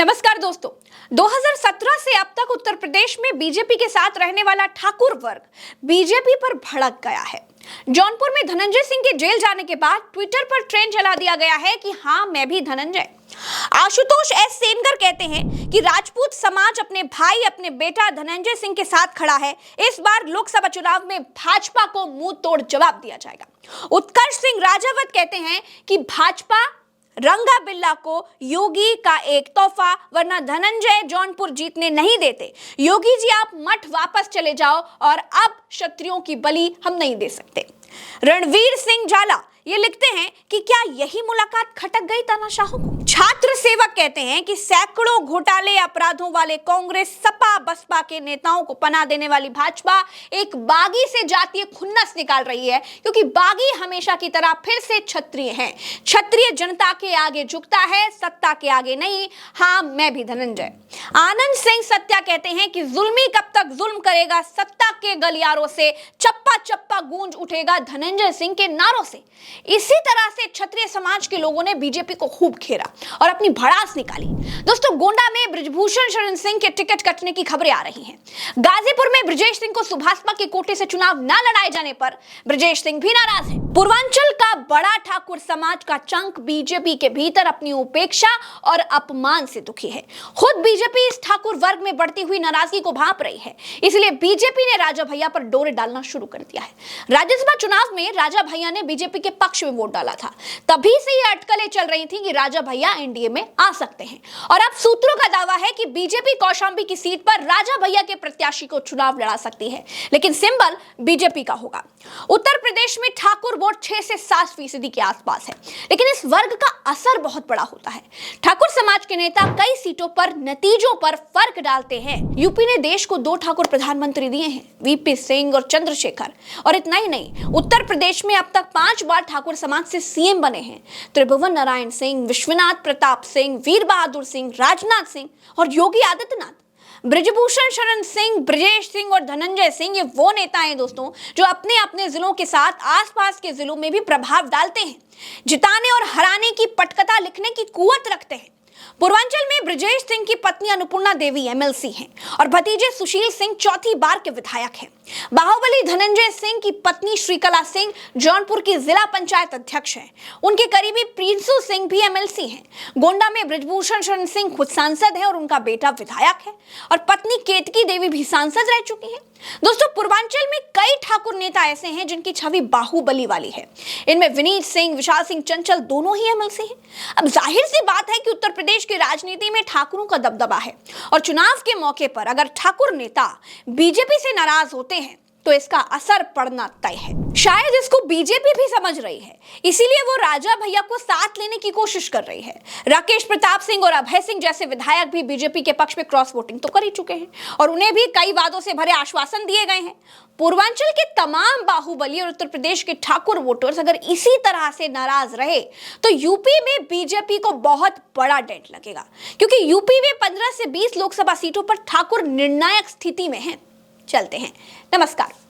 नमस्कार दोस्तों, 2017 से अब तक उत्तर प्रदेश में बीजेपी के साथ रहने वाला ठाकुर वर्ग बीजेपी पर भड़क गया है। जौनपुर में धनंजय सिंह के जेल जाने के बाद ट्विटर पर ट्रेंड चला दिया गया है कि हाँ मैं भी धनंजय। आशुतोष एस सेनगर कहते हैं कि राजपूत समाज अपने भाई अपने बेटा धनंजय सिंह के साथ खड़ा है। इस बार लोकसभा चुनाव में भाजपा को मुंह तोड़ जवाब दिया जाएगा। उत्कर्ष सिंह राजावत कहते हैं कि भाजपा रंगा बिल्ला को योगी का एक तोहफा, वरना धनंजय जौनपुर जीतने नहीं देते। योगी जी आप मठ वापस चले जाओ और अब क्षत्रियों की बलि हम नहीं दे सकते। रणवीर सिंह झाला ये लिखते हैं कि क्या यही मुलाकात खटक गई तानाशाहों को। छात्र सेवक कहते हैं कि सैकड़ों घोटाले अपराधों वाले कांग्रेस सपा बसपा के नेताओं को पनाह देने वाली भाजपा एक बागी से जातीय खुन्नस निकाल रही है, क्योंकि बागी हमेशा की तरह फिर से क्षत्रिय हैं। क्षत्रिय जनता के आगे झुकता है, सत्ता के आगे नहीं। हाँ मैं भी धनंजय। आनंद सिंह सत्या कहते हैं कि जुल्मी कब तक जुल्म करेगा, सत्ता के गलियारों से चप्पा चप्पा गूंज उठेगा धनंजय सिंह के नारों से। इसी तरह से क्षत्रिय समाज के लोगों ने बीजेपी को खूब घेरा और अपनी भड़ास निकाली। दोस्तों, गोंडा में बृजभूषण शरण सिंह के टिकट कटने की खबरें आ रही हैं। गाजीपुर में ब्रजेश सिंह को सुभाषपा के कोटे से चुनाव न लड़ाए जाने पर ब्रजेश सिंह भी नाराज हैं। पूर्वांचल का बड़ा ठाकुर समाज का चंक बीजेपी के भीतर अपनी उपेक्षा और अपमान से दुखी है। खुद बीजेपी इस ठाकुर वर्ग में बढ़ती हुई नाराजगी को भांप रही है। इसलिए बीजेपी ने राजा भैया पर डोरे डालना शुरू कर दिया है। राज्यसभा चुनाव में राजा भैया ने बीजेपी के पक्ष में वोट डाला था। तभी से ये अटकलें चल रही थी कि राजा भैया एनडीए में आ सकते हैं। और अब सूत्रों का दावा है कि बीजेपी कौशांबी की सीट पर राजा भैया के प्रत्याशी को चुनाव लड़ा सकती है, लेकिन सिंबल बीजेपी का होगा। उत्तर प्रदेश में ठाकुर वोट 6 से 7% के आसपास है, लेकिन इस वर्ग का असर बहुत बड़ा होता है। ठाकुर समाज के नेता कई सीटों पर नतीजों पर फर्क डालते हैं। यूपी ने देश को 2 ठाकुर प्रधानमंत्री दिए हैं, वीपी सिंह और चंद्रशेखर। और इतना ही नहीं, उत्तर प्रदेश में अब तक 5 बार ठाकुर समाज से सीएम बने हैं। त्रिभुवन नारायण सिंह, विश्वनाथ प्रताप सिंह, वीर बहादुर सिंह, राजनाथ सिंह और योगी आदित्यनाथ। बृजभूषण शरण सिंह, ब्रजेश सिंह और धनंजय सिंह ये वो नेता हैं दोस्तों जो अपने अपने जिलों के साथ आसपास के जिलों में भी प्रभाव डालते हैं। जिताने और हराने की पटकथा लिखने की कुवत रखते हैं। पूर्वांचल में ब्रजेश सिंह की पत्नी अन्नपूर्णा देवी एमएलसी हैं और भतीजे सुशील सिंह चौथी बार के विधायक हैं। बाहुबली धनंजय सिंह की पत्नी श्रीकला सिंह जौनपुर की जिला पंचायत अध्यक्ष हैं। उनके करीबी प्रिंसू सिंह भी एमएलसी हैं। गोंडा में बृजभूषण शरण सिंह खुद सांसद हैं और उनका बेटा विधायक है और पत्नी केतकी देवी भी सांसद रह चुकी हैं। दोस्तों, पूर्वांचल में कई ठाकुर नेता ऐसे हैं जिनकी छवि बाहुबली वाली है। इनमें विनीत सिंह, विशाल सिंह चंचल दोनों ही एमएलसी हैं। अब जाहिर सी बात है कि उत्तर प्रदेश की राजनीति में ठाकुरों का दबदबा है और चुनाव के मौके पर अगर ठाकुर नेता बीजेपी से नाराज होते हैं तो इसका असर पड़ना तय है। शायद इसको बीजेपी भी समझ रही है, इसीलिए वो राजा भैया को साथ लेने की कोशिश कर रही है। राकेश प्रताप सिंह और अभय सिंह जैसे विधायक भी बीजेपी के पक्ष में क्रॉस वोटिंग तो कर ही चुके हैं और उन्हें भी कई वादों से भरे आश्वासन दिए गए हैं। पूर्वांचल के तमाम बाहुबली और उत्तर प्रदेश के ठाकुर वोटर्स अगर इसी तरह से नाराज रहे तो यूपी में बीजेपी को बहुत बड़ा डेंट लगेगा, क्योंकि यूपी में 15 से 20 लोकसभा सीटों पर ठाकुर निर्णायक स्थिति में हैं। चलते हैं। नमस्कार।